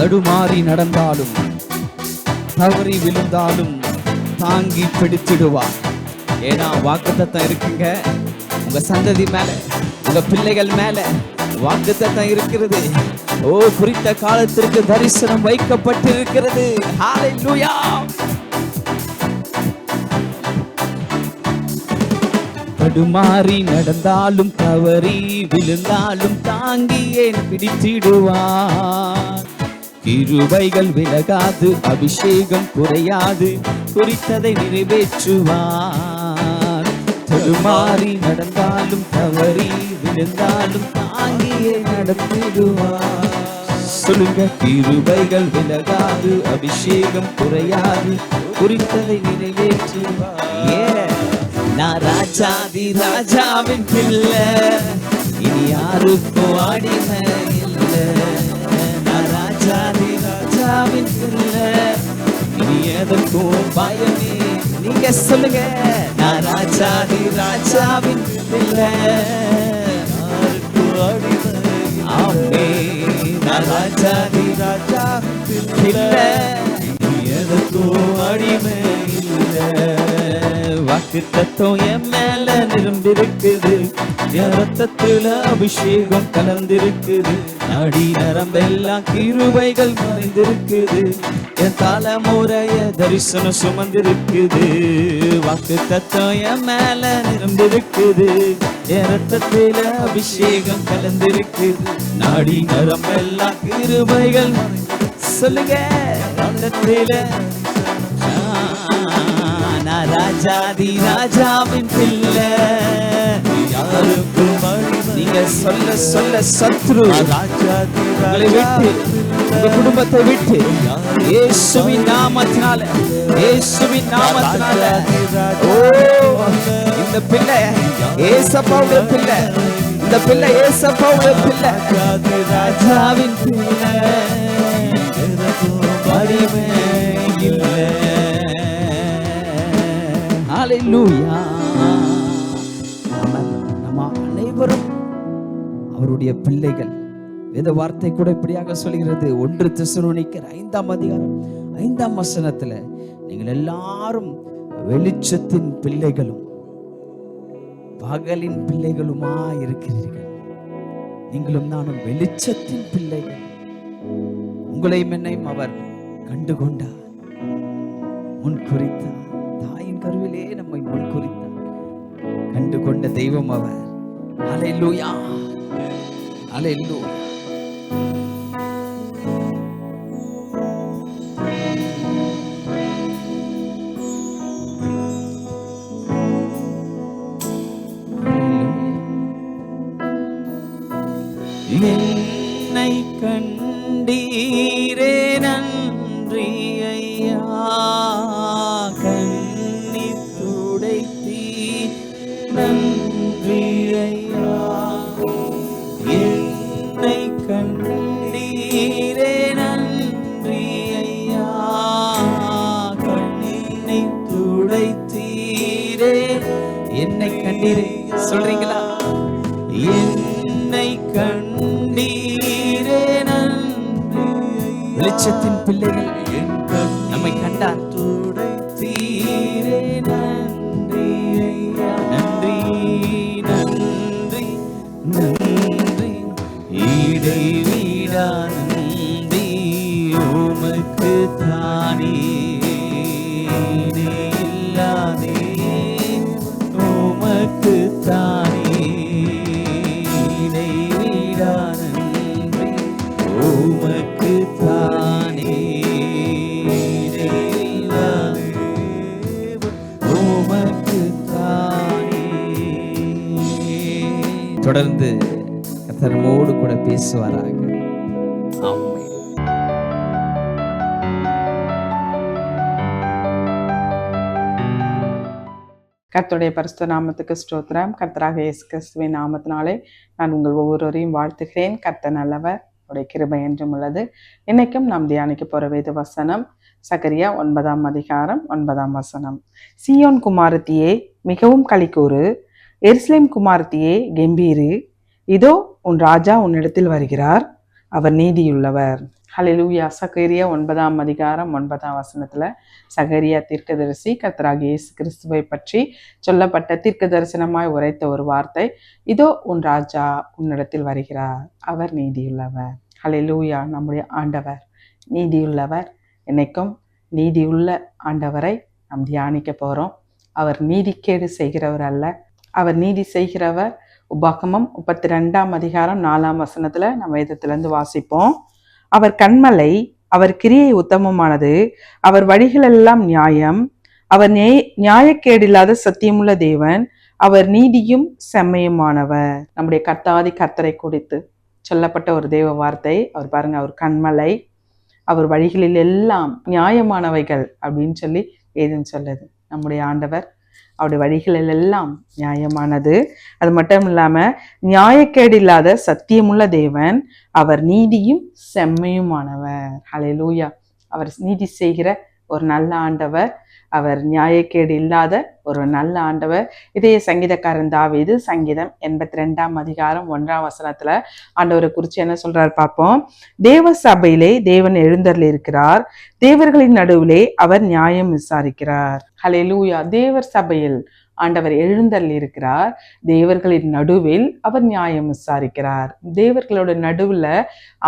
தடுமாறி நடந்தாலும் தவறி விழுந்தாலும் தாங்கி பிடித்திடுவார். ஏன்னா வாக்குத்தத்தம் இருக்குங்க. உங்க சந்ததி மேல, உங்க பிள்ளைகள் மேல வாக்குத்தத்தம் இருக்கிறது. ஓ, குறித்த காலத்திற்கு தரிசனம் வைக்கப்பட்டிருக்கிறது. ஹல்லேலூயா. தடுமாறி நடந்தாலும் தவறி விழுந்தாலும் தாங்கி ஏன் பிடித்திடுவார். கிருபைகள் விலகாது, அபிஷேகம் குறையாது, குறித்ததை நிறைவேற்றுவார். தடுமாறி நடந்தாலும் தவறி விழுந்தாலும் தாங்கியே நடத்திடுவார். சொல்லுங்க, கிருபைகள் விலகாது, அபிஷேகம் குறையாது, குறித்ததை நிறைவேற்றுவார். நான் ராஜாதி ராஜாவின் பிள்ளை, இனி யாருக்கும் அடிமை இல்லை. நான் ராஜாதி ராஜாவின் பிள்ளை, இனி எதற்கும் பயமே. நீங்க சொல்லுங்க, நான் ராஜாதி ராஜாவின் பிள்ளை, யாருக்கும் அடிமை. ஆமென். நான் ராஜாதி ராஜாவின் பிள்ளை, இனி எதற்கும் அடிமை இல்லை. வாக்குத்தத்தம் என் மேல நிரம்பிருக்குது, என் ரத்தத்துல அபிஷேகம் கலந்திருக்குது. நாடி நரம்பெல்லாம் கிருபைகள் மறைந்திருக்குது, என் தலைமுறைய தரிசனம் சுமந்திருக்குது. வாக்குத்தத்தம் என் மேல நிரம்பிருக்குது, என் ரத்தத்துல அபிஷேகம் கலந்திருக்குது. நாடி நரம்பெல்லாம் கிருபைகள். சொல்லுங்க, ரத்தத்துல நான் ராஜாதி ராஜாவின் பிள்ளை, யாருக்கும் அடிமை. நீங்க சொல்ல சொல்ல சத்ரு உங்களை விட்டு, உங்க குடும்பத்தை விட்டு, இயேசுவின் நாமத்தினால, இயேசுவின் நாமத்தினால. ஓ, இந்த பிள்ளை ஏசப்பாவுடைய பிள்ளை, இந்த பிள்ளை ஏசப்பாவுடைய பிள்ளை, ராஜாவின் பிள்ளை, அடிமை இல்லை. ஹல்லேலூயா. நம்ம அனைவரும் அவருடைய பிள்ளைகள். வேத வார்த்தை கூட இப்படியாக சொல்கிறது. 1 தெசலோனிக்கர் 5ஆம் அதிகாரம் 5ஆம் வசனத்துல, நீங்கள் எல்லாரும் வெளிச்சத்தின் பிள்ளைகளும் பகலின் பிள்ளைகளுமா இருக்கிறீர்கள். நீங்களும் நானும் வெளிச்சத்தின் பிள்ளைகள். உங்களையும் என்னையும் அவர் கண்டு கொண்டார், முன் குறித்தார். தாயின் கருவிலே நம்மை முன் குறித்தார், கண்டு கொண்ட தெய்வம் அவர். ஹல்லேலூயா, ஹல்லேலூயா. என்னை கண்டீரே நன்றி ஐயா, கண்ணீர் துடைத்தீ நன்றி ஐயா. என்னை கண்டீரே நன்றி ஐயா, கண்ணீர் துடைத்தீரே. என்னை கண்டீரே சொல்றீங்களா? என்னை கண்டீரே நன்றி. வெளிச்சத்தின் பிள்ளைகள் நம்மை கண்டார். துடைத்தீரே நன்றி ஐயா, நன்றி நன்றி நன்றி. இடைவிடா நன்றி உமக்கு தானே, இல்லாதே உமக்கு தானே. உமக்கு தானே, உமக்கு தானே. தொடர்ந்து கர்த்தர் நம்மோடு கூட பேசுவாராக. ஆமென். கர்த்தருடைய பரிசுத்த நாமத்துக்கு ஸ்தோத்திரம். கர்த்தராக இயேசு கிறிஸ்துவின் நாமத்தினாலே நான் உங்கள் ஒவ்வொருவரையும் வாழ்த்துகிறேன். கர்த்தர் நல்லவர், அவருடைய கிருபை என்றும் உள்ளது. இன்னைக்கும் நாம் தியானிக்க போற வேத வசனம் சகரியா 9ஆம் அதிகாரம் 9ஆம் வசனம். சீயோன் குமாரத்தியே மிகவும் களிக்கூறு, எருசலேம் குமாரத்தியே கெம்பீரு. இதோ உன் ராஜா உன்னிடத்தில் வருகிறார், அவர் நீதியுள்ளவர். ஹல்லேலூயா. சகரியா 9ஆம் அதிகாரம் 9ஆம் வசனத்துல சகரியா தீர்க்கதரிசி கர்த்தராகிய இயேசு கிறிஸ்துவை பற்றி சொல்லப்பட்ட தீர்க்க தரிசனமாய் உரைத்த ஒரு வார்த்தை, இதோ உன் ராஜா உன்னிடத்தில் வருகிறார், அவர் நீதியுள்ளவர். ஹல்லேலூயா. நம்முடைய ஆண்டவர் நீதியுள்ளவர். இன்னைக்கும் நீதியுள்ள ஆண்டவரை நாம் தியானிக்க போறோம். அவர் நீதிக்கேடு செய்கிறவர் அல்ல, அவர் நீதி செய்கிறவர். உபாகமம் 32ஆம் அதிகாரம் 4ஆம் வசனத்துல நம்ம வேதத்திலிருந்து வாசிப்போம். அவர் கன்மலை, அவர் கிரியை உத்தமமானது, அவர் வழிகளெல்லாம் நியாயம், அவர் நியாயக்கேடில்லாத சத்தியமுள்ள தேவன், அவர் நீதியும் செம்மையுமானவர். நம்முடைய கர்த்தாதி கர்த்தரை குறித்து சொல்லப்பட்ட ஒரு தேவ வார்த்தை. அவர் பாருங்க, அவர் கன்மலை, அவர் வழிகளில் எல்லாம் நியாயமானவைகள் அப்படின்னு சொல்லி ஏதுன்னு சொல்லுது. நம்முடைய ஆண்டவர் அவருடைய வழிகளில் எல்லாம் நியாயமானது. அது மட்டும் இல்லாம நியாயக்கேடு இல்லாத சத்தியமுள்ள தேவன், அவர் நீதியும் செம்மையுமானவர். ஹல்லேலூயா. அவர் நீதி செய்கிற ஒரு நல்ல ஆண்டவர், அவர் நியாயக்கேடு இல்லாத ஒரு நல்ல ஆண்டவர். இதே சங்கீதக்காரன் தாவீது சங்கீதம் 82ஆம் அதிகாரம் 1ஆம் வசனத்துல ஆண்டவரை குறித்து என்ன சொல்றாரு பார்ப்போம். தேவ சபையிலே தேவன் எழுந்தருளி இருக்கிறார், தேவர்களின் நடுவிலே அவர் நியாயம் விசாரிக்கிறார். ஹல்லேலூயா. தேவர் சபையில் ஆண்டவர் எழுந்தருளி இருக்கிறார், தேவர்களின் நடுவில் அவர் நியாயம் விசாரிக்கிறார். தேவர்களோட நடுவுல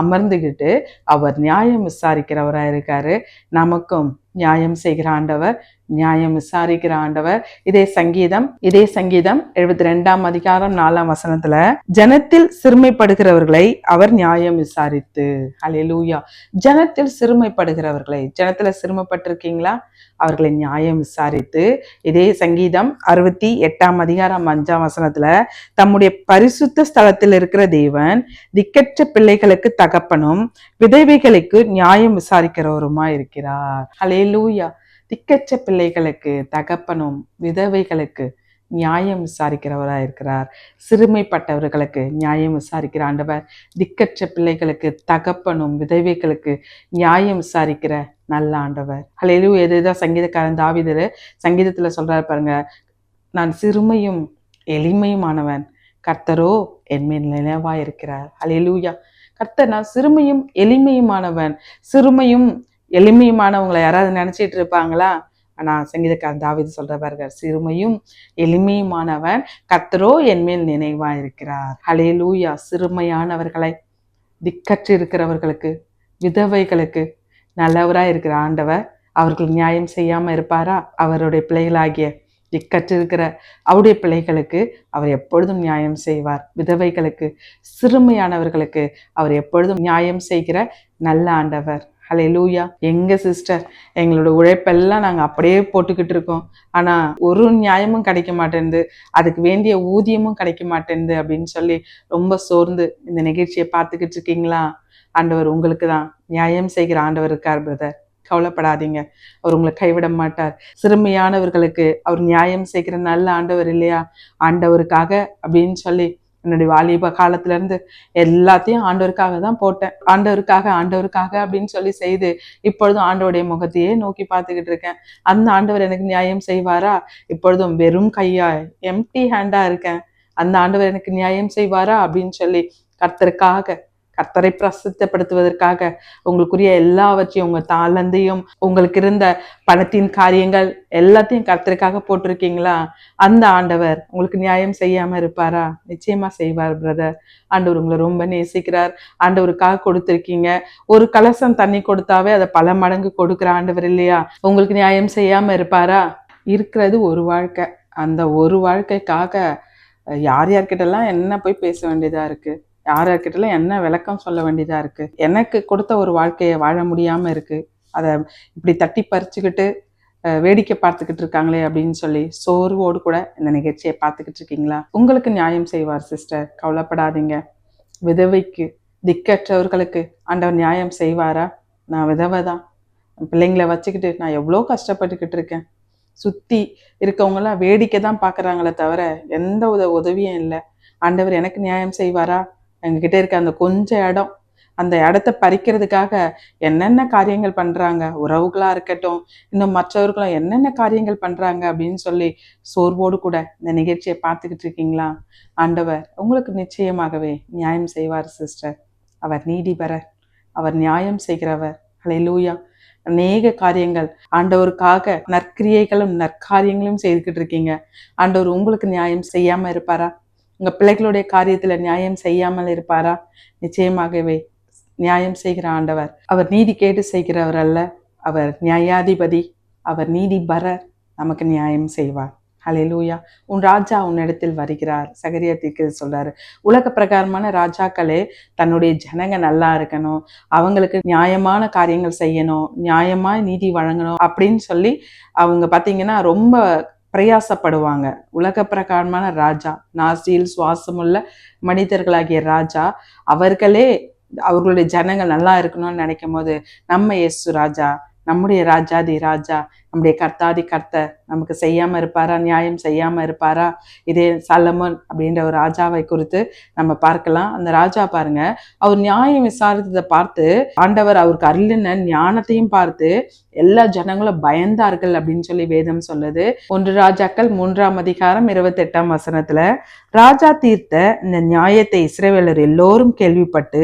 அமர்ந்துகிட்டு அவர் நியாயம் விசாரிக்கிறவரா இருக்காரு. நமக்கும் நியாயம் செய்கிற ஆண்டவர், நியாயம் விசாரிக்கிற ஆண்டவர். இதே சங்கீதம் 72ஆம் அதிகாரம் 4ஆம் வசனத்துல, ஜனத்தில் சிறுமைப்படுகிறவர்களை அவர் நியாயம் விசாரித்து. ஹல்லேலூயா. ஜனத்தில் சிறுமைப்படுகிறவர்களை, ஜனத்துல சிறுமைப்பட்டிருக்கீங்களா? அவர்களை நியாயம் விசாரித்து. இதே சங்கீதம் 68ஆம் அதிகாரம் 5ஆம் வசனத்துல, தம்முடைய பரிசுத்த ஸ்தலத்தில் இருக்கிற தேவன் திக்கற்ற பிள்ளைகளுக்கு தகப்பனும் விதவைகளுக்கு நியாயம் விசாரிக்கிறவருமா இருக்கிறார். ஹல்லேலூயா. திக்கற்ற பிள்ளைகளுக்கு தகப்பனும் விதவைகளுக்கு நியாயம் விசாரிக்கிறவரா இருக்கிறார். சிறுமைப்பட்டவர்களுக்கு நியாயம் விசாரிக்கிற ஆண்டவர், திக்கற்ற பிள்ளைகளுக்கு தகப்பனும் விதவைகளுக்கு நியாயம் விசாரிக்கிற நல்ல ஆண்டவர். ஹல்லேலூயா. எதுதான் சங்கீதக்காரன் தாவீது சங்கீதத்துல சொல்றாரு பாருங்க, நான் சிறுமையும் எளிமையுமானவன், கர்த்தரோ என்மேல் நினைவா இருக்கிறார். ஹல்லேலூயா. கர்த்தர் நான் சிறுமையும் எளிமையுமானவன். சிறுமையும் எளிமையுமானவங்களை யாராவது நினைச்சிட்டு இருப்பாங்களா? ஆனா சங்கீதக்காரன் தாவீது சொல்ற பாருங்க, சிறுமையும் எளிமையுமானவன், கர்த்தரோ என்மேல் நினைவா இருக்கிறார். ஹல்லேலூயா. சிறுமையானவர்களை, திக்கற்று இருக்கிறவர்களுக்கு, விதவைகளுக்கு நல்லவராய் இருக்கிற ஆண்டவர் அவர்கள் நியாயம் செய்யாம இருப்பாரா? அவருடைய பிள்ளைகளாகிய திக்கற்று இருக்கிற அவருடைய பிள்ளைகளுக்கு அவர் எப்பொழுதும் நியாயம் செய்வார். விதவைகளுக்கு, சிறுமையானவர்களுக்கு அவர் எப்பொழுதும் நியாயம் செய்கிற நல்ல ஆண்டவர். ஹல்லேலூயா. எங்க சிஸ்டர், எங்களோட உழைப்பெல்லாம் நாங்கள் அப்படியே போட்டுக்கிட்டு இருக்கோம், ஆனா ஒரு நியாயமும் கிடைக்க மாட்டேங்குது, அதுக்கு வேண்டிய ஊதியமும் கிடைக்க மாட்டேங்குது அப்படின்னு சொல்லி ரொம்ப சோர்ந்து இந்த நிகழ்ச்சியை பார்த்துக்கிட்டு இருக்கீங்களா? ஆண்டவர் உங்களுக்கு தான் நியாயம் செய்கிற ஆண்டவர் இருக்கார் பிரதர். கவலைப்படாதீங்க, அவர் உங்களை கைவிட மாட்டார். சிறுமையானவர்களுக்கு அவர் நியாயம் செய்கிற நல்ல ஆண்டவர் இல்லையா? ஆண்டவருக்காக அப்படின்னு சொல்லி என்னுடைய வாலிப காலத்துல இருந்து எல்லாத்தையும் ஆண்டவருக்காக தான் போட்டேன். ஆண்டவருக்காக அப்படின்னு சொல்லி செய்து இப்பொழுதும் ஆண்டவருடைய முகத்தையே நோக்கி பார்த்துக்கிட்டு இருக்கேன். அந்த ஆண்டவர் எனக்கு நியாயம் செய்வாரா? இப்பொழுதும் வெறும் கையா, எம்டி ஹேண்டா இருக்கேன். அந்த ஆண்டவர் எனக்கு நியாயம் செய்வாரா அப்படின்னு சொல்லி கர்த்தரை பிரசித்தப்படுத்துவதற்காக உங்களுக்குரிய எல்லாவற்றையும், உங்க தாளந்தையும், உங்களுக்கு இருந்த பணத்தின் காரியங்கள் எல்லாத்தையும் கர்த்தருக்காக போட்டிருக்கீங்களா? அந்த ஆண்டவர் உங்களுக்கு நியாயம் செய்யாம இருப்பாரா? நிச்சயமா செய்வார் பிரதர். ஆண்டவர் உங்களை ரொம்ப நேசிக்கிறார். ஆண்டவருக்காக கொடுத்திருக்கீங்க. ஒரு கலசம் தண்ணி கொடுத்தாவே அதை பல மடங்கு கொடுக்குற ஆண்டவர் இல்லையா? உங்களுக்கு நியாயம் செய்யாம இருப்பாரா? இருக்கிறது ஒரு வாழ்க்கை, அந்த ஒரு வாழ்க்கைக்காக யார்கிட்டலாம் என்ன போய் பேச வேண்டியதா இருக்கு, யார்கிட்டலாம் என்ன விளக்கம் சொல்ல வேண்டியதா இருக்கு. எனக்கு கொடுத்த ஒரு வாழ்க்கையை வாழ முடியாம இருக்கு, அதை இப்படி தட்டி பறிச்சுக்கிட்டு வேடிக்கை பார்த்துக்கிட்டு இருக்காங்களே அப்படின்னு சொல்லி சோர்வோடு கூட இந்த நிகழ்ச்சியை பார்த்துக்கிட்டு இருக்கீங்களா? உங்களுக்கு நியாயம் செய்வார் சிஸ்டர், கவலைப்படாதீங்க. விதவைக்கு, திக்கற்றவர்களுக்கு ஆண்டவர் நியாயம் செய்வாரா? நான் விதவை தான், பிள்ளைங்களை வச்சுக்கிட்டு நான் எவ்வளோ கஷ்டப்பட்டுக்கிட்டு இருக்கேன். சுற்றி இருக்கவங்களாம் வேடிக்கை தான் பார்க்குறாங்களே தவிர எந்த உதவியும் இல்லை. ஆண்டவர் எனக்கு நியாயம் செய்வாரா? எங்ககிட்ட இருக்க அந்த கொஞ்சம் இடம், அந்த இடத்த பறிக்கிறதுக்காக என்னென்ன காரியங்கள் பண்றாங்க, உறவுகளா இருக்கட்டும், இன்னும் மற்றவர்களும் என்னென்ன காரியங்கள் பண்றாங்க அப்படின்னு சொல்லி சோர்வோடு கூட இந்த நிகழ்ச்சியை பார்த்துக்கிட்டு இருக்கீங்களா? ஆண்டவர் உங்களுக்கு நிச்சயமாகவே நியாயம் செய்வார் சிஸ்டர். அவர் நீதிபரர், அவர் நியாயம் செய்கிறவர். ஹல்லேலூயா. அநேக காரியங்கள் ஆண்டவருக்காக நற்கிரியைகளும் நற்காரியங்களும் செய்துக்கிட்டு இருக்கீங்க. ஆண்டவர் உங்களுக்கு நியாயம் செய்யாம இருப்பாரா? உங்க பிள்ளைகளுடைய காரியத்துல நியாயம் செய்யாமல் இருப்பாரா? நிச்சயமாகவே நியாயம் செய்கிற ஆண்டவர். அவர் நீதி கேட்டு செய்கிறவர் அல்ல. அவர் நியாயாதிபதி, அவர் நீதிபரர். நமக்கு நியாயம் செய்வார். ஹல்லேலூயா. உன் ராஜா உன்னிடத்தில் வருகிறார். சகரியா தீர்க்கதரிசி சொல்றாரு, உலக பிரகாரமான ராஜாக்களே தன்னுடைய ஜனங்க நல்லா இருக்கணும், அவங்களுக்கு நியாயமான காரியங்கள் செய்யணும், நியாயமா நீதி வழங்கணும் அப்படின்னு சொல்லி அவங்க பார்த்தீங்கன்னா ரொம்ப பிரயாசப்படுவாங்க. உலக பிரகாரமான ராஜா, நாசியில் சுவாசமுள்ள மனிதர்களாகிய ராஜா, அவர்களே அவர்களுடைய ஜனங்கள் நல்லா இருக்கணும்னு நினைக்கும் போது நம்ம இயேசு ராஜா, நம்முடைய ராஜாதி ராஜா, நம்முடைய கர்த்தாதி கர்த்தர் நமக்கு செய்யாம இருப்பாரா? நியாயம் செய்யாம இருப்பாரா? இதே சாலமோன் அப்படின்ற ஒரு ராஜாவை குறித்து நம்ம பார்க்கலாம். அந்த ராஜா பாருங்க, அவர் நியாயம் விசாரித்ததை பார்த்து ஆண்டவர் அவருக்கு அருளின ஞானத்தையும் பார்த்து எல்லா ஜனங்களும் பயந்தார்கள் அப்படின்னு சொல்லி வேதம் சொல்லுது. 1 ராஜாக்கள் 3ஆம் அதிகாரம் 28ஆம் வசனத்துல, ராஜா தீர்த்த இந்த நியாயத்தை இஸ்ரவேலர் எல்லோரும் கேள்விப்பட்டு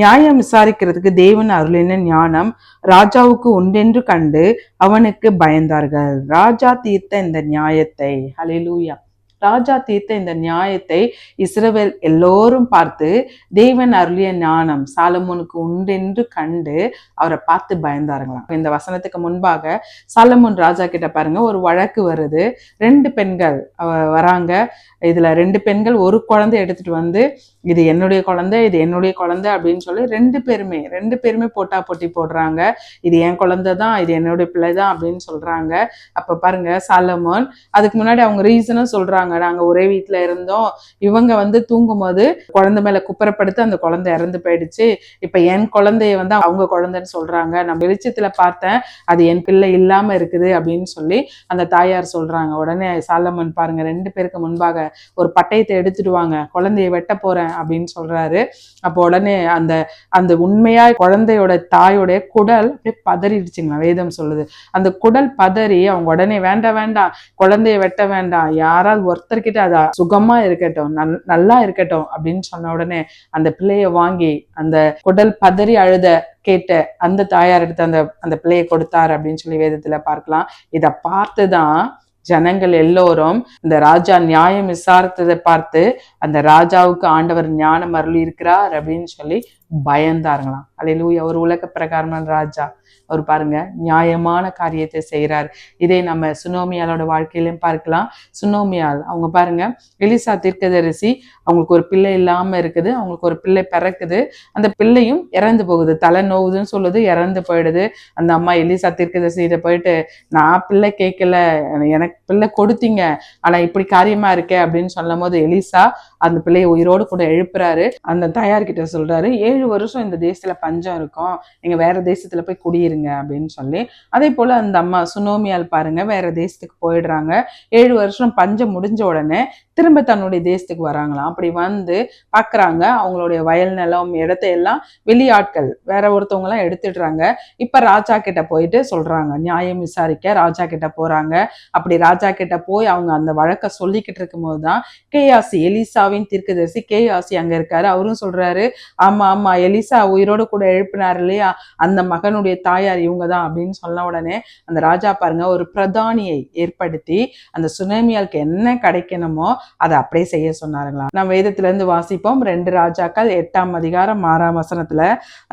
நியாயம் விசாரிக்கிறதுக்கு தேவன் அருளின ஞானம் ராஜாவுக்கு உண்டென்று கண்டு அவனுக்கு பயந்தார்கள். ராஜா தீர்த்த இந்த நியாயத்தை, ஹல்லேலூயா, ராஜா தீர்த்த இந்த நியாயத்தை இஸ்ரவேல் எல்லோரும் பார்த்து தேவன் அருளிய ஞானம் சாலமோனுக்கு உண்டென்று கண்டு அவரை பார்த்து பயந்தாருங்களாம். இந்த வசனத்துக்கு முன்பாக சாலமோன் ராஜா கிட்ட பாருங்க, ஒரு வழக்கு வருது. 2 பெண்கள் வராங்க. இதுல 2 பெண்கள் ஒரு குழந்தை எடுத்துட்டு வந்து, இது என்னுடைய குழந்தை, இது என்னுடைய குழந்தை அப்படின்னு சொல்லி 2 பேருமே போட்டா போட்டி போடுறாங்க. இது என் குழந்தை தான், இது என்னுடைய பிள்ளை தான் அப்படின்னு சொல்றாங்க. அப்ப பாருங்க, சாலமோன் அதுக்கு முன்னாடி அவங்க ரீசனும் சொல்றாங்க, நாங்க ஒரே வீட்டுல இருந்தோம், இவங்க வந்து தூங்கும் போது குழந்தை மேல குப்புறப்படுத்து அந்த குழந்தை இறந்து போயிடுச்சு, இப்ப என் குழந்தைய வந்து அவங்க குழந்தைன்னு சொல்றாங்க, நான் வெளிச்சத்துல பார்த்தேன், அது என் பிள்ளை இல்லாம இருக்குது அப்படின்னு சொல்லி அந்த தாயார் சொல்றாங்க. உடனே சாலமோன் பாருங்க 2 பேருக்கு முன்பாக ஒரு பட்டயத்தை எடுத்துடுவாங்க, குழந்தைய வெட்ட போறேன் அப்படின்னு சொல்றாரு. அப்போ உடனே அந்த அந்த உண்மையா குழந்தையோட தாயோடைய குடல் அப்படியே பதறிடுச்சுங்களா, வேதம் சொல்லுது. அந்த குடல் பதறி அவங்க உடனே வேண்டாம் வேண்டாம், குழந்தைய வெட்ட வேண்டாம், யாராவது ஒருத்தர்கிட்ட அது சுகமா இருக்கட்டும், நல்லா இருக்கட்டும் அப்படின்னு சொன்ன உடனே அந்த பிள்ளைய வாங்கி அந்த குடல் பதறி அழுத கேட்ட அந்த தாயார் எடுத்து அந்த பிள்ளையை கொடுத்தார் அப்படின்னு சொல்லி வேதத்துல பார்க்கலாம். இதை பார்த்துதான் ஜனங்கள் எல்லோரும் இந்த ராஜா நியாயம் விசாரித்ததை பார்த்து அந்த ராஜாவுக்கு ஆண்டவர் ஞானம் அருளி இருக்கிறார் அப்படின்னு சொல்லி பயந்தாருங்களாம். அல்லேலூயா. ஒரு உலக பிரகாரமான ராஜா, அவர் பாருங்க நியாயமான காரியத்தை செய்யறார். இதை நம்ம சுனோமியாலோட வாழ்க்கையிலும் பார்க்கலாம். சுனோமியால் அவங்க பாருங்க, எலிசா தீர்க்கதரிசி, அவங்களுக்கு ஒரு பிள்ளை இல்லாம இருக்குது, அவங்களுக்கு ஒரு பிள்ளை பிறக்குது, அந்த பிள்ளையும் இறந்து போகுது, தலை நோவுதுன்னு சொல்லுது, இறந்து போயிடுது. அந்த அம்மா எலிசா தீர்க்கதரிசிட்ட போயிட்டு, நான் பிள்ளை கேட்கல, எனக்கு பிள்ளை கொடுத்தீங்க, ஆனா இப்படி காரியமா இருக்கே அப்படின்னு சொல்லும் போது எலிசா அந்த பிள்ளையை உயிரோடு கூட எழுப்புறாரு. அந்த தாயார்கிட்ட சொல்றாரு, 7 வருஷம் இந்த தேசத்துல பஞ்சம் இருக்கும், நீங்க வேற தேசத்துல போய் குடியிருங்க அப்படின்னு சொல்லி. அதே போல அந்த அம்மா சுனோமியால் பாருங்க வேற தேசத்துக்கு போயிடுறாங்க. 7 வருஷம் பஞ்சம் முடிஞ்ச உடனே திரும்ப தன்னுடைய தேசத்துக்கு வராங்களாம். அப்படி வந்து பாக்குறாங்க, அவங்களுடைய வயல் நிலம் இடத்தையெல்லாம் வெளியாட்கள் வேற ஒருத்தவங்க எல்லாம் எடுத்துடுறாங்க. இப்ப ராஜா கிட்ட போயிட்டு சொல்றாங்க, நியாயம் விசாரிக்க ராஜா கிட்ட போறாங்க. அப்படி ராஜா கிட்ட போய் அவங்க அந்த வழக்க சொல்லிக்கிட்டு இருக்கும் போதுதான் கேயாசி, எலிசாவின் தீர்க்கதரிசி கேயாசி அங்க இருக்காரு. அவரும் சொல்றாரு, ஆமா ஆமா, எலிசா உயிரோடு கூட எழுப்பினார் இல்லையா, அந்த மகனுடைய தாயார் இவங்கதான் அப்படின்னு சொன்ன உடனே அந்த ராஜா பாருங்க ஒரு பிரதானியை ஏற்படுத்தி அந்த சுனேமியாளுக்கு என்ன கிடைக்கணுமோ அதை அப்படியே செய்ய சொன்னாருங்களாம். நம்ம வேதத்துல இருந்து வாசிப்போம். 2 ராஜாக்கள் 8ஆம் அதிகாரம் 6ஆம் வசனத்துல,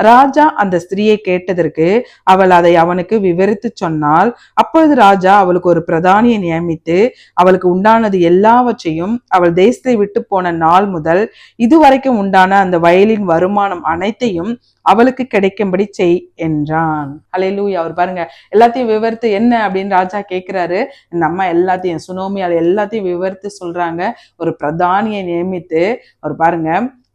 ராஜா அந்த ஸ்திரீயை கேட்டதற்கு அவள் அதை அவனுக்கு விவரித்து சொன்னாள். அப்பொழுது ராஜா அவளுக்கு ஒரு பிரதானியை நியமித்து அவளுக்கு உண்டானது எல்லாவற்றையும் அவள் தேசத்தை விட்டு போன நாள் முதல் இதுவரைக்கும் உண்டான அந்த வயலின் வருமானம் அனைத்தையும் அவளுக்கு கிடைக்கும்படி செய் என்றான். அல்லேலூயா. அவர் பாருங்க எல்லாத்தையும் விவரித்து என்ன அப்படின்னு ராஜா கேட்கிறாரு. இந்த அம்மா எல்லாத்தையும் சுனோமியால் எல்லாத்தையும் விவரித்து சொல்றாங்க. ஒரு பிரதானியை நியமித்து அவர் பாருங்க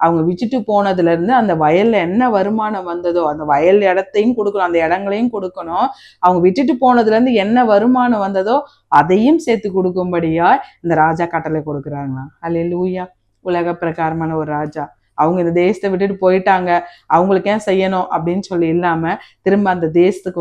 அவங்க விட்டுட்டு போனதுல இருந்து அந்த வயல்ல என்ன வருமானம் வந்ததோ அந்த வயல் இடத்தையும் கொடுக்கணும், அந்த இடங்களையும் கொடுக்கணும். அவங்க விட்டுட்டு போனதுல இருந்து என்ன வருமானம் வந்ததோ அதையும் சேர்த்து கொடுக்கும்படியா இந்த ராஜா கட்டளை கொடுக்குறாங்களாம். அல்லேலூயா. உலக பிரகாரமான ஒரு ராஜா, அவங்க இந்த தேசத்தை விட்டுட்டு போயிட்டாங்க, அவங்களுக்கு ஏன் செய்யணும் அப்படின்னு சொல்லி இல்லாம திரும்ப அந்த தேசத்துக்கு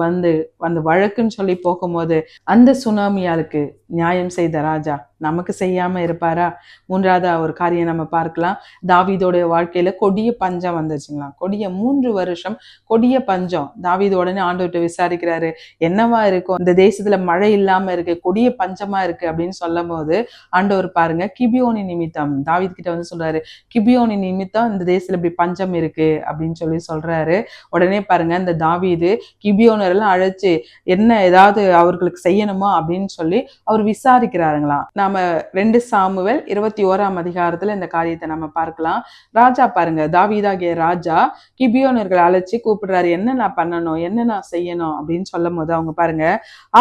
வந்து வழக்குன்னு சொல்லி போகும்போது அந்த சுனாமியாளுக்கு நியாயம் செய்த ராஜா நமக்கு செய்யாம இருப்பாரா? மூன்றாவது ஒரு காரியம் நம்ம பார்க்கலாம். தாவீதோடைய வாழ்க்கையில கொடிய பஞ்சம் வந்துச்சுங்களாம். கொடிய 3 வருஷம் கொடிய பஞ்சம். தாவீது உடனே ஆண்டவர்கிட்ட விசாரிக்கிறாரு, என்னவா இருக்கும், இந்த தேசத்துல மழை இல்லாம இருக்கு, கொடிய பஞ்சமா இருக்கு அப்படின்னு சொல்லும் போது ஆண்டவர் பாருங்க கிபியோனி நிமித்தம் தாவீது கிட்ட வந்து சொல்றாரு, கிபியோனி நிமித்தம் இந்த தேசத்துல இப்படி பஞ்சம் இருக்கு அப்படின்னு சொல்லி சொல்றாரு. உடனே பாருங்க இந்த தாவீது கிபியோனர் எல்லாம் அழைச்சு என்ன ஏதாவது அவர்களுக்கு செய்யணுமா அப்படின்னு சொல்லி அவர் விசாரிக்கிறாருங்களாம். நாம 2 சாமுவேல் 21ஆம் அதிகாரத்துல இந்த காரியத்தை நம்ம பார்க்கலாம். ராஜா பாருங்க, தாவீதாகிய ராஜா கிபியோனர்களை அழைச்சு கூப்பிடுறாரு, என்ன நான் பண்ணணும், என்ன நான் செய்யணும் அப்படின்னு சொல்லும் போது அவங்க பாருங்க,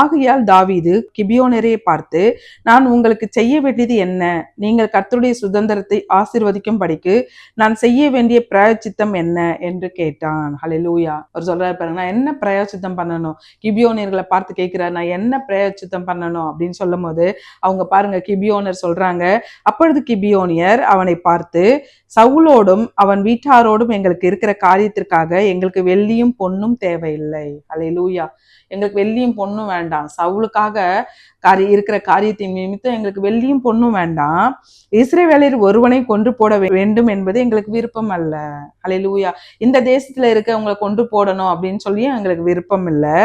ஆகையால் தாவீது கிபியோனரை பார்த்து, நான் உங்களுக்கு செய்ய வேண்டியது என்ன, நீங்கள் கர்த்தருடைய சுதந்திரத்தை ஆசீர்வதிக்கும் படிக்கு நான் செய்ய வேண்டிய பிராயச்சித்தம் என்ன என்று கேட்டான். ஹல்லேலூயா. அவர் சொல்றாரு பாருங்க, நான் என்ன பிராயச்சித்தம் பண்ணணும், கிபியோனர்களை பார்த்து கேட்கிறார், நான் என்ன பிராயச்சித்தம் பண்ணணும் அப்படின்னு சொல்லும் போது அவங்க பாருங்க கிபியோனர் சொல்றாங்க, அப்பொழுது கிபியோனியர் அவனை பார்த்து, சவுலோடும் அவன் வீட்டாரோடும் எங்களுக்கு இருக்கிற காரியத்திற்காக எங்களுக்கு வெள்ளியும் பொன்னும் தேவையில்லை. ஹல்லேலூயா. எங்களுக்கு வெள்ளியும் பொன்னும் வேண்டாம், சவுலுக்காக இருக்கிற காரியத்தின் நிமித்தம் எங்களுக்கு வெள்ளியும் பொன்னும் வேண்டாம், இஸ்ரவேலர் ஒருவனை கொன்று போட வேண்டும் என்பது எங்களுக்கு விருப்பம் அல்ல. ஹல்லேலூயா. இந்த தேசத்துல இருக்கவங்களை கொன்று போடணும் அப்படின்னு சொல்லி எங்களுக்கு விருப்பம் இல்லை.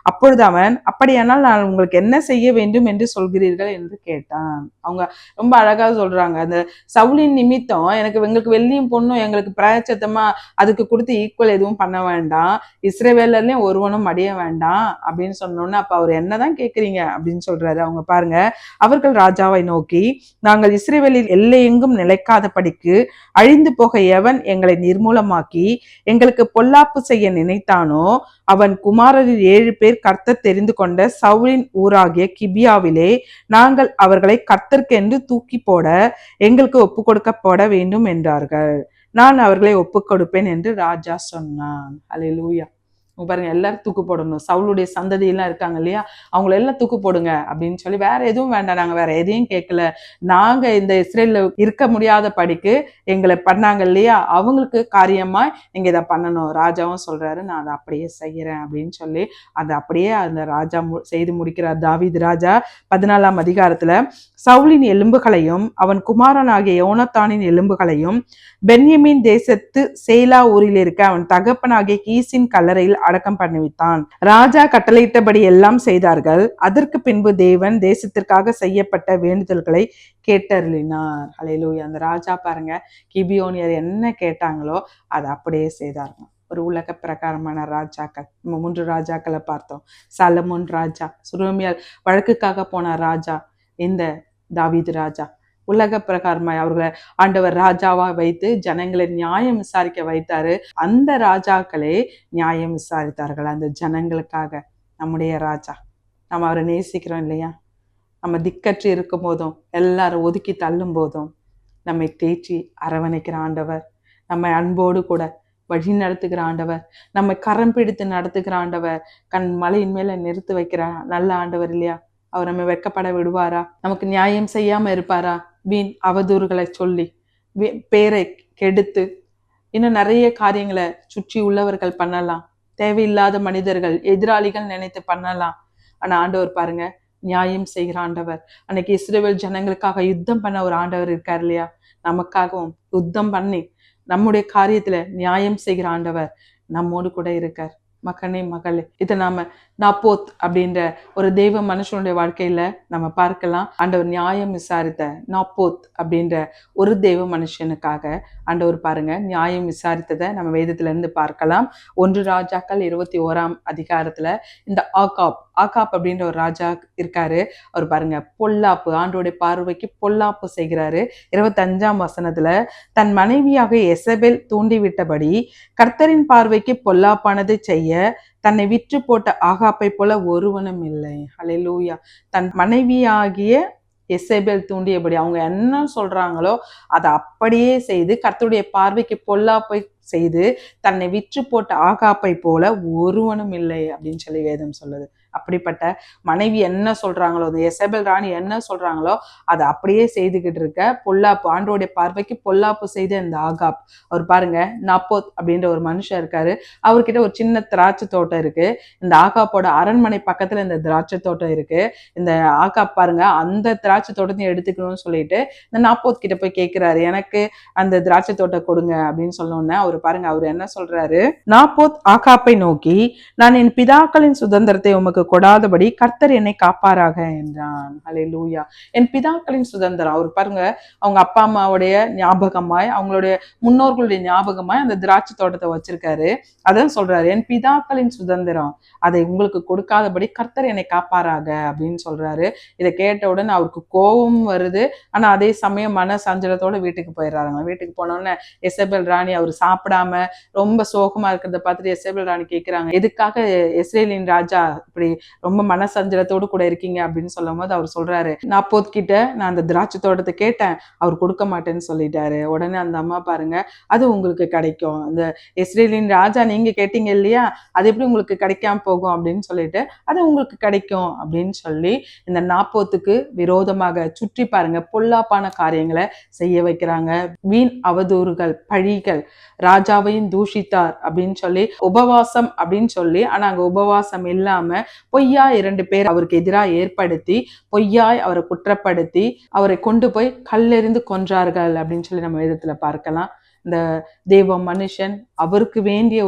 அப்பொழுது அவன், அப்படியானால் நான் உங்களுக்கு என்ன செய்ய வேண்டும் என்று சொல்கிறீர்கள் என்று கேட்டான். அவங்க ரொம்ப அழகா சொல்றாங்க, அந்த சவுலின் நிமித்தம் எங்களுக்கு வெள்ளியும் பொண்ணும் எங்களுக்கு பிராயச்சத்தமா அதுக்கு கொடுத்து ஈக்குவல் எதுவும் பண்ண வேண்டாம், இஸ்ரவேலர்லயும் ஒருவனும் அடைய வேண்டாம் அப்படின்னு சொன்னோன்னு, அப்ப அவர் என்னதான் கேட்குறீங்க அப்படின்னு சொல்றாரு. அவங்க பாருங்க, அவர்கள் ராஜாவை நோக்கி, நாங்கள் இஸ்ரவேலில் எல்லையெங்கும் நிலைக்காதபடிக்கு அழிந்து போக எவன் எங்களை நிர்மூலமாக்கி எங்களுக்கு பொல்லாப்பு செய்ய நினைத்தானோ அவன் குமாரரில் 7 பேர் கர்த்தர் தெரிந்து கொண்ட சவுலின் ஊராகிய கிபியாவிலே நாங்கள் அவர்களை கர்த்தர்க்கென்று தூக்கி போட எங்களுக்கு ஒப்பு கொடுக்கப்பட வேண்டும் என்றார்கள். நான் அவர்களை ஒப்பு கொடுப்பேன் என்று ராஜா சொன்னான். அல்லேலூயா. பாருங்க, எல்லாரும் தூக்கு போடணும், சவுளுடைய சந்ததி எல்லாம் இருக்காங்க இல்லையா, அவங்கள எல்லாம் தூக்கு போடுங்க அப்படின்னு சொல்லி, வேற எதுவும் வேண்டாம், நாங்க வேற எதையும் கேட்கல, நாங்க இந்த இஸ்ரேல்ல இருக்க முடியாத படிக்கு எங்களை பண்ணாங்க இல்லையா, அவங்களுக்கு காரியமா நீங்க இதை பண்ணணும். ராஜாவும் சொல்றாரு, நான் அதை அப்படியே செய்யறேன் அப்படின்னு சொல்லி அதை அப்படியே அந்த ராஜா செய்து முடிக்கிறார். தாவீது ராஜா 14ஆம் அதிகாரத்துல சவுலின் எலும்புகளையும் அவன் குமாரனாகிய யோனத்தானின் எலும்புகளையும் பென்யமீன் தேசத்து சேலா ஊரில் இருக்க அவன் தகப்பனாகிய கீசின் கல்லறையில் அடக்கம் பண்ணிவிட்டான். ராஜா கட்டளையிட்டபடி எல்லாம் செய்தார்கள். அதற்கு பின்பு தேவன் தேசத்திற்காக செய்யப்பட்ட வேண்டுதல்களை கேட்டருளினார். அல்லேலூயா. அந்த ராஜா பாருங்க, கிபியோனியர் என்ன கேட்டாங்களோ அதை அப்படியே செய்தார்கள். ஒரு உலக பிரகாரமான ராஜாக்கள், 3 ராஜாக்களை பார்த்தோம். சாலமோன் ராஜா, சுரோமியல் வழக்குக்காக போன ராஜா இந்த தாவீது ராஜா. உலக பிரகாரமாய் அவர்களை ஆண்டவர் ராஜாவா வைத்து ஜனங்களை நியாயம் விசாரிக்க வைத்தாரு. அந்த ராஜாக்களே நியாயம் விசாரித்தார்கள் அந்த ஜனங்களுக்காக. நம்முடைய ராஜா, நம்ம அவரை நேசிக்கிறோம் இல்லையா, நம்ம திக்கற்று இருக்கும் போதும் எல்லாரும் ஒதுக்கி தள்ளும் போதும் நம்மை தேற்றி அரவணைக்கிற ஆண்டவர், நம்மை அன்போடு கூட வழி நடத்துகிற ஆண்டவர், நம்மை கரம் பிடித்து நடத்துகிற ஆண்டவர், மலையின் மேல நிறுத்தி வைக்கிற நல்ல ஆண்டவர் இல்லையா. அவர் நம்ம வெட்கப்பட விடுவாரா? நமக்கு நியாயம் செய்யாம இருப்பாரா? வீண் அவதூறுகளை சொல்லி பேரை கெடுத்து இன்னும் நிறைய காரியங்களை சுற்றி உள்ளவர்கள் பண்ணலாம், தேவையில்லாத மனிதர்கள் எதிராளிகள் நினைத்து பண்ணலாம். ஆனா ஆண்டவர் பாருங்க, நியாயம் செய்கிற ஆண்டவர். அன்னைக்கு இஸ்ரவேல் ஜனங்களுக்காக யுத்தம் பண்ண ஒரு ஆண்டவர் இருக்கார் இல்லையா, நமக்காகவும் யுத்தம் பண்ணி நம்முடைய காரியத்துல நியாயம் செய்கிற ஆண்டவர் நம்மோடு கூட இருக்கார். மகனே மகளே, இதை நாம நாப்போத் அப்படின்ற ஒரு தெய்வ மனுஷனுடைய வாழ்க்கையில நம்ம பார்க்கலாம். ஆண்டவர் நியாயம் விசாரித்த நாப்போத் அப்படின்ற ஒரு தெய்வ மனுஷனுக்காக ஆண்டவர் பாருங்க நியாயம் விசாரித்ததை நம்ம வேதத்துல இருந்து பார்க்கலாம். 1 ராஜாக்கள் 21ஆம் அதிகாரத்துல இந்த ஆகாப் அப்படின்ற ஒரு ராஜா இருக்காரு. அவர் பாருங்க பொல்லாப்பு, ஆண்டோடைய பார்வைக்கு பொல்லாப்பு செய்கிறாரு. 25ஆம் வசனத்துல, தன் மனைவியாக எசபேல் தூண்டிவிட்டபடி கர்த்தரின் பார்வைக்கு பொல்லாப்பானதை செய்ய தன்னை விற்று போட்ட ஆகாப்பை போல ஒருவனும் இல்லை. அல்லேலூயா. தன் மனைவியாகிய எசபேல் தூண்டியபடி அவங்க என்ன சொல்றாங்களோ அதை அப்படியே செய்து கர்த்தருடைய பார்வைக்கு பொல்லாப்பை செய்து தன்னை விற்று போட்ட ஆகாப்பை போல ஒருவனும் இல்லை அப்படின்னு சொல்லி வேதம் சொல்லுது. அப்படிப்பட்ட மனைவி என்ன சொல்றாங்களோ, அந்த எசபெல் ராணி என்ன சொல்றாங்களோ அதை அப்படியே செய்துகிட்டு இருக்க பொல்லாப்பு, ஆண்டோடைய பார்வைக்கு பொல்லாப்பு செய்த இந்த ஆகாப். அவர் பாருங்க, நாப்போத் அப்படின்ற ஒரு மனுஷன் இருக்காரு. அவர்கிட்ட ஒரு சின்ன திராட்சை தோட்டம் இருக்கு. இந்த ஆகாப்போட அரண்மனை பக்கத்துல இந்த திராட்சை தோட்டம் இருக்கு. இந்த ஆகாப் பாருங்க, அந்த திராட்சை தோட்டத்தையும் எடுத்துக்கணும்னு சொல்லிட்டு இந்த நாப்போத் கிட்ட போய் கேட்கிறாரு, எனக்கு அந்த திராட்சை தோட்டம் கொடுங்க அப்படின்னு சொன்னோன்னே அவர் பாருங்க, அவர் என்ன சொல்றாரு, நாப்போத் ஆகாப்பை நோக்கி, நான் என் பிதாக்களின் சுதந்திரத்தை உமக்கு கொடாதபடி கர்த்தர் என்னை காப்பாராக என்றான். அல்லேலூயா. என் பிதாக்களின் சுதந்திரம், அவர் பாருங்க, அவங்க அப்பா அம்மாவுடைய ஞாபகமாய், அவங்களுடைய முன்னோர்களுடைய ஞாபகமாய் அந்த திராட்சை தோட்டத்தை வச்சிருக்காரு. அதான் சொல்றாரு, என் பிதாக்களின் சுதந்திரம் அதை உங்களுக்கு கொடுக்காதபடி கர்த்தர் என்னை காப்பாராக அப்படின்னு சொல்றாரு. இதை கேட்ட உடனே அவருக்கு கோபம் வருது. ஆனா அதே சமயம் மன சஞ்சலத்தோட வீட்டுக்கு போயிடுறாங்க. வீட்டுக்கு போனோடனே எசபெல் ராணி அவர் சாப்பிடாம ரொம்ப சோகமா இருக்கிறத பார்த்துட்டு எசபெல் ராணி கேட்கிறாங்க, எதுக்காக இஸ்ரேலின் ராஜா இப்படி ரொம்ப மன சஞ்சலத்தோடு கூட இருக்கீங்க அப்படின்னு சொல்லும் போது அவர் சொல்றாரு, நாப்போத் கிட்ட நான் அந்த திராட்சை தோட்டத்தை கேட்டேன், அவர் கொடுக்க மாட்டேன்னு சொல்லிட்டாரு. உடனே அந்த அம்மா பாருங்க, அது உங்களுக்கு கிடைக்கும், அந்த இஸ்ரேலின் ராஜா நீங்க கேட்டீங்க இல்லையா, அது எப்படி உங்களுக்கு கிடைக்காம போகும் அப்படின்னு சொல்லிட்டு அது உங்களுக்கு கிடைக்கும் அப்படின்னு சொல்லி இந்த நாப்போத்துக்கு விரோதமாக சுற்றி பாருங்க பொல்லாப்பான காரியங்களை செய்ய வைக்கிறாங்க. வீண் அவதூறுகள், பழிகள், ராஜாவையும் தூஷித்தார் அப்படின்னு சொல்லி உபவாசம் அப்படின்னு சொல்லி, ஆனா அங்க உபவாசம் இல்லாம பொய்யா 2 பேர் அவருக்கு எதிராக ஏற்படுத்தி பொய்யாய் அவரை குற்றப்படுத்தி அவரை கொண்டு போய் கல்லெறிந்து கொன்றார்கள் அப்படின்னு சொல்லி நம்ம வேதத்துல பார்க்கலாம். இந்த தேவ மனுஷன் அவருக்கு வேண்டிய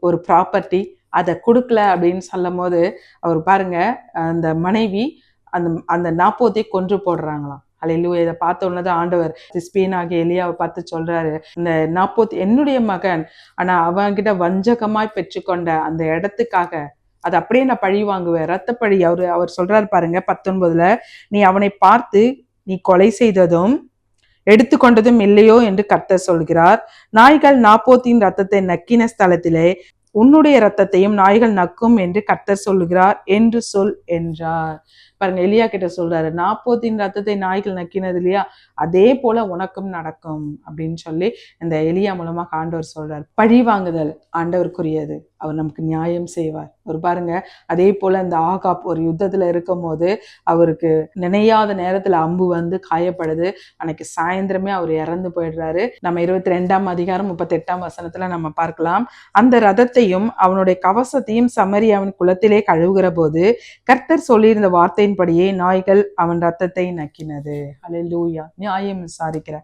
ஒரு ப்ராப்பர்ட்டி அதை கொடுக்கல அப்படின்னு சொல்லும் போது அவர் பாருங்க, அந்த மனைவி அந்த நாப்போத்தை கொன்று போடுறாங்களாம். அல்லேலூயா. இதை பார்த்த உடனேதான் ஆண்டவர் திஸ்பியனாகிய எலியாவை பார்த்து சொல்றாரு, இந்த நாப்போத் என்னுடைய மகன், ஆனா அவன்கிட்ட வஞ்சகமாய் பெற்றுக்கொண்ட அந்த இடத்துக்காக அது அப்படியே நான் பழி வாங்குவேன், ரத்த பழி. அவர் சொல்றாரு பாருங்க 19, நீ அவனை பார்த்து நீ கொலை செய்ததும் எடுத்துக்கொண்டதும் இல்லையோ என்று கர்த்தர் சொல்கிறார். நாய்கள் நாப்போத்தின் ரத்தத்தை நக்கின ஸ்தலத்திலே உன்னுடைய ரத்தத்தையும் நாய்கள் நக்கும் என்று கர்த்தர் சொல்லுகிறார் என்று சொல் என்றார். பாருங்க, எலியா கிட்ட சொல்றாரு, நாப்போத்தின் ரத்தத்தை நாய்கள் நக்கினது இல்லையா, அதே போல உனக்கும் நடக்கும் அப்படின்னு சொல்லி இந்த எலியா மூலமா ஆண்டவர் சொல்றாரு. பழி வாங்குதல் ஆண்டவருக்குரியது, அவர் நமக்கு நியாயம் செய்வார். அவர் பாருங்க, அதே போல இந்த ஆகாப் ஒரு யுத்தத்துல இருக்கும் போது அவருக்கு நினையாத நேரத்துல அம்பு வந்து காயப்படுது. அன்னைக்கு சாயந்தரமே அவர் இறந்து போயிடுறாரு. நம்ம 22ஆம் அதிகாரம் 38ஆம் வசனத்துல நம்ம பார்க்கலாம், அந்த ரதத்தையும் அவனுடைய கவசத்தையும் சமரியாவின் குளத்திலே கழுவுகிற போது கர்த்தர் சொல்லியிருந்த வார்த்தையின்படியே நாய்கள் அவன் ரத்தத்தை நக்கினது. அல்லேலூயா. நியாயம் விசாரிக்கிற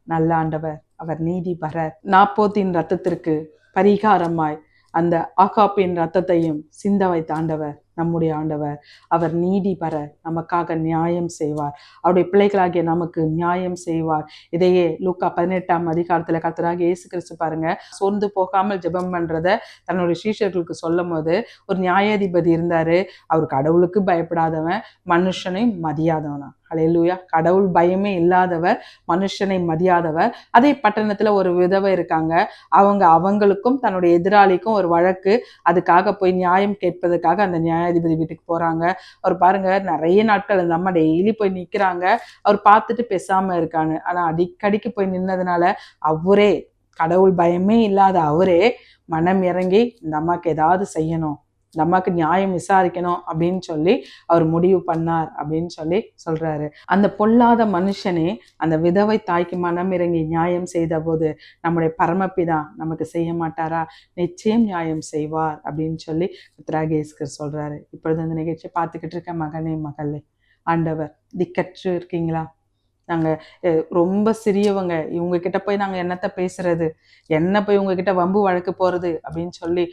நல்ல ஆண்டவர், அவர் நீதிபரர். நாப்போத்தின் ரத்தத்திற்கு பரிகாரமாய் அந்த ஆகாப்பின் ரத்தத்தையும் சிந்த வைத்த ஆண்டவர் நம்முடைய ஆண்டவர். அவர் நீதிபரர், நமக்காக நியாயம் செய்வார், அவருடைய பிள்ளைகளாகிய நமக்கு நியாயம் செய்வார். இதையே லூக்கா 18ஆம் அதிகாரத்துல கர்த்தராகிய இயேசு கிறிஸ்து பாருங்க, சோர்ந்து போகாமல் ஜெபம் பண்றத தன்னுடைய சீஷர்களுக்கு சொல்லும் போது, ஒரு நியாயாதிபதி இருந்தாரு. அவர் கடவுளுக்கு பயப்படாதவன், மனுஷனை மதியாதவனா. அல்லேலூயா. கடவுள் பயமே இல்லாதவர், மனுஷனை மதியாதவர். அதே பட்டணத்துல ஒரு விதவை இருக்காங்க. அவங்களுக்கும் தன்னுடைய எதிராளிக்கும் ஒரு வழக்கு, அதுக்காக போய் நியாயம் கேட்பதற்காக அந்த நியாயாதிபதி வீட்டுக்கு போறாங்க. அவர் பாருங்க, நிறைய நாட்கள் அந்த அம்மா டெய்லி போய் நிக்கிறாங்க. அவர் பார்த்துட்டு பேசாம இருக்கான்னு. ஆனா அடிக்கடிக்கு போய் நின்னதுனால அவரே, கடவுள் பயமே இல்லாத அவரே மனம் இறங்கி இந்த அம்மாக்கு ஏதாவது செய்யணும், இந்த அம்மாக்கு நியாயம் விசாரிக்கணும் அப்படின்னு சொல்லி அவர் முடிவு பண்ணார் அப்படின்னு சொல்லி சொல்றாரு. அந்த பொல்லாத மனுஷனே அந்த விதவை தாய்க்கு மனம் இறங்கி நியாயம் செய்த போது நம்முடைய பரமபிதா நமக்கு செய்ய மாட்டாரா? நிச்சயம் நியாயம் செய்வார் அப்படின்னு சொல்லி கர்த்தராகிய இயேசு கிறிஸ்து சொல்றாரு. இப்பொழுது இந்த நிகழ்ச்சியை பார்த்துக்கிட்டு இருக்க மகனே மகளே, ஆண்டவர் திக்கற்று இருக்கீங்களா? நாங்கள் ரொம்ப சிறியவங்க, இவங்க கிட்ட போய் நாங்கள் என்னத்த பேசுறது, என்ன போய் உங்ககிட்ட வம்பு வழக்கு போறது அப்படின்னு சொல்லி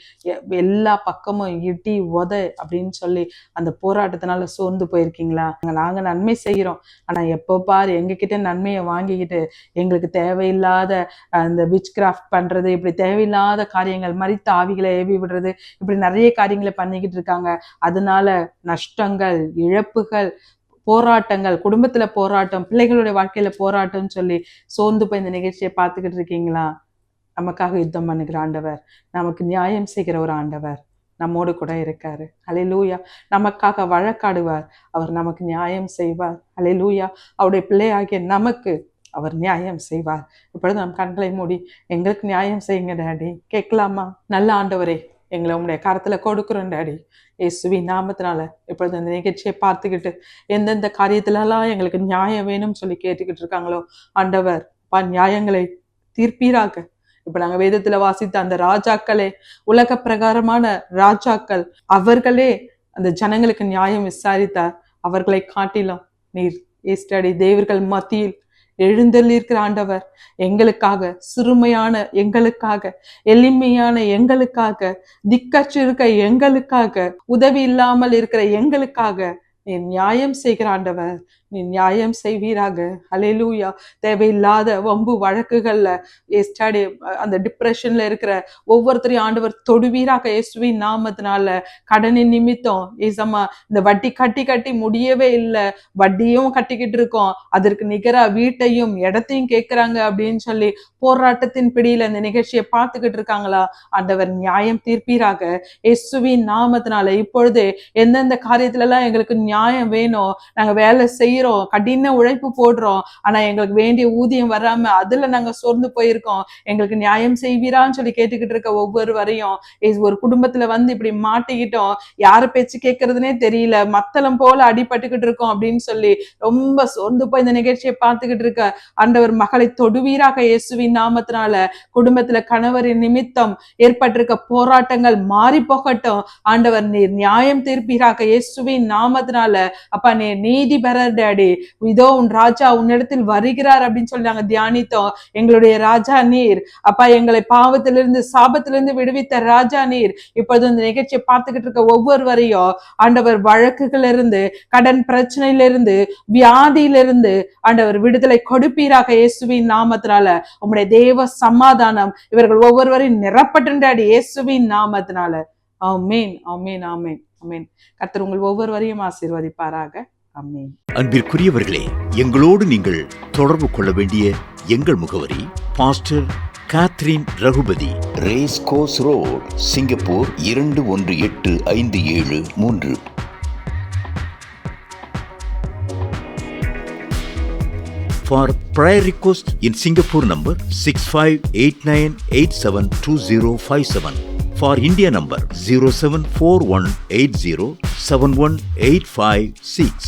எல்லா பக்கமும் இடி உத அப்படின்னு சொல்லி அந்த போராட்டத்தினால சோர்ந்து போயிருக்கீங்களா? நாங்கள் நன்மை செய்கிறோம், ஆனால் எப்போ பாரு எங்ககிட்ட நன்மையை வாங்கிக்கிட்டு எங்களுக்கு தேவையில்லாத அந்த விச் கிராஃப்ட் பண்றது, இப்படி தேவையில்லாத காரியங்கள், மரித்த ஆவிகளை ஏவி விடுறது, இப்படி நிறைய காரியங்களை பண்ணிக்கிட்டு இருக்காங்க. அதனால நஷ்டங்கள், இழப்புகள், போராட்டங்கள், குடும்பத்துல போராட்டம், பிள்ளைகளுடைய வாழ்க்கையில போராட்டம்னு சொல்லி சோர்ந்து போய் இந்த நிகழ்ச்சியை பார்த்துக்கிட்டு இருக்கீங்களா? நமக்காக யுத்தம் பண்ணுகிற ஆண்டவர், நமக்கு நியாயம் செய்கிற ஒரு ஆண்டவர் நம்மோடு கூட இருக்காரு. அல்லேலூயா. நமக்காக வழக்காடுவார், அவர் நமக்கு நியாயம் செய்வார். அல்லேலூயா. அவருடைய பிள்ளையாகிய நமக்கு அவர் நியாயம் செய்வார். இப்பொழுது நம் கண்களை மூடி எங்களுக்கு நியாயம் செய்யுங்க டாடி கேட்கலாமா? நல்ல ஆண்டவரே, எங்களை உங்களுடைய கரத்தில் கொடுக்குறோம் டாடி. இயேசுவின் நாமத்தினால இப்பொழுது அந்த நிகழ்ச்சியை பார்த்துக்கிட்டு எந்தெந்த காரியத்திலலாம் எங்களுக்கு நியாயம் வேணும்னு சொல்லி கேட்டுக்கிட்டு இருக்காங்களோ ஆண்டவர் நியாயங்களை தீர்ப்பீராக. இப்ப நாங்க வேதத்துல வாசித்த அந்த ராஜாக்களே, உலக பிரகாரமான ராஜாக்கள், அவர்களே அந்த ஜனங்களுக்கு நியாயம் விசாரித்தார். அவர்களை காட்டிலும் நீர் ஏஸ்டடி தேவர்கள் மத்தியில் எழுந்தள்ளிருக்கிற ஆண்டவர், எங்களுக்காக, சிறுமையான எங்களுக்காக, எளிமையான எங்களுக்காக, திக்கற்று இருக்க எங்களுக்காக, உதவி இல்லாமல் இருக்கிற எங்களுக்காக நீ நியாயம் செய்கிற ஆண்டவர். நீ நியாயம் செய்வீராக. ஹல்லேலூயா. தேவையில்லாத வம்பு வழக்குகள்ல அந்த டிப்ரெஷன்ல இருக்கிற ஒவ்வொருத்தரையும் ஆண்டவர் தொடுவீராக இயேசுவின் நாமத்தினால. கடனின் நிமித்தம் ஏசம்மா இந்த வட்டி கட்டி கட்டி முடியவே இல்லை, வட்டியும் கட்டிக்கிட்டு இருக்கோம், அதற்கு நிகரா வீட்டையும் இடத்தையும் கேட்கிறாங்க அப்படின்னு சொல்லி போராட்டத்தின் பிடியில இந்த நிகழ்ச்சியை பார்த்துக்கிட்டு இருக்காங்களா, ஆண்டவர் நியாயம் தீர்ப்பீராக இயேசுவின் நாமத்தினால. இப்பொழுது எந்தெந்த காரியத்துல எல்லாம் எங்களுக்கு நியாயம் வேணும், நாங்க வேலை செய்யறோம், கடின உழைப்பு போடுறோம், ஆனா எங்களுக்கு வேண்டிய ஊதியம் வராம அதுல நாங்க சோர்ந்து போயிருக்கோம், எங்களுக்கு நியாயம் செய்வீரான்னு சொல்லி கேட்டுக்கிட்டு இருக்க ஒவ்வொருவரையும், ஒரு குடும்பத்துல வந்து இப்படி மாட்டிக்கிட்டோம், யாரு பேச்சு கேட்கறதுனே தெரியல, மத்தளம் போல அடிபட்டுக்கிட்டு இருக்கோம் அப்படின்னு சொல்லி ரொம்ப சோர்ந்து போய் இந்த நிகழ்ச்சியை பார்த்துக்கிட்டு இருக்க ஆண்டவர் மகளை தொடுவீராக இயேசுவின் நாமத்தினால. குடும்பத்துல கணவரின் நிமித்தம் ஏற்பட்டிருக்க போராட்டங்கள் மாறி போகட்டும் ஆண்டவர். நீர் நியாயம் தீர்ப்பீராக இயேசுவின் நாமத்தினால. அப்பா நீர் நீதி பெற டாடி. இதோ உன் ராஜா உன்னிடத்தில் வருகிறார் அப்படின்னு சொல்லி நாங்க தியானித்தோம். எங்களுடைய ராஜா நீர் அப்பா, எங்களை பாவத்திலிருந்து சாபத்திலிருந்து விடுவித்த ராஜா நீர். இப்போது இந்த நிகழ்ச்சியை பார்த்துக்கிட்டு இருக்க ஒவ்வொருவரையும் ஆண்டவர் வழக்குகள் இருந்து, கடன் பிரச்சனையிலிருந்து, வியாதியிலிருந்து ஆண்டவர் விடுதலை கொடுப்பீராக இயேசுவின் நாமத்தினால. உம்முடைய தேவ சமாதானம் இவர்கள் ஒவ்வொருவரையும் நிரப்பட்டும் டாடி இயேசுவின் நாமத்தினால. ஆமென், ஆமென், ஆமென், ஆமென். கர்த்தர் உங்கள் ஒவ்வொருவரையும் ஆசீர்வதிப்பாராக. ஆமென். அன்பிற்குரியவர்களே, எங்களோடு நீங்கள் தொடர்பு கொள்ள வேண்டிய எங்கள் முகவரி pastor Catherine Raghupathi, race course road, Singapore 218573. For prayer request in Singapore number 6589872057. For India number 074180718556.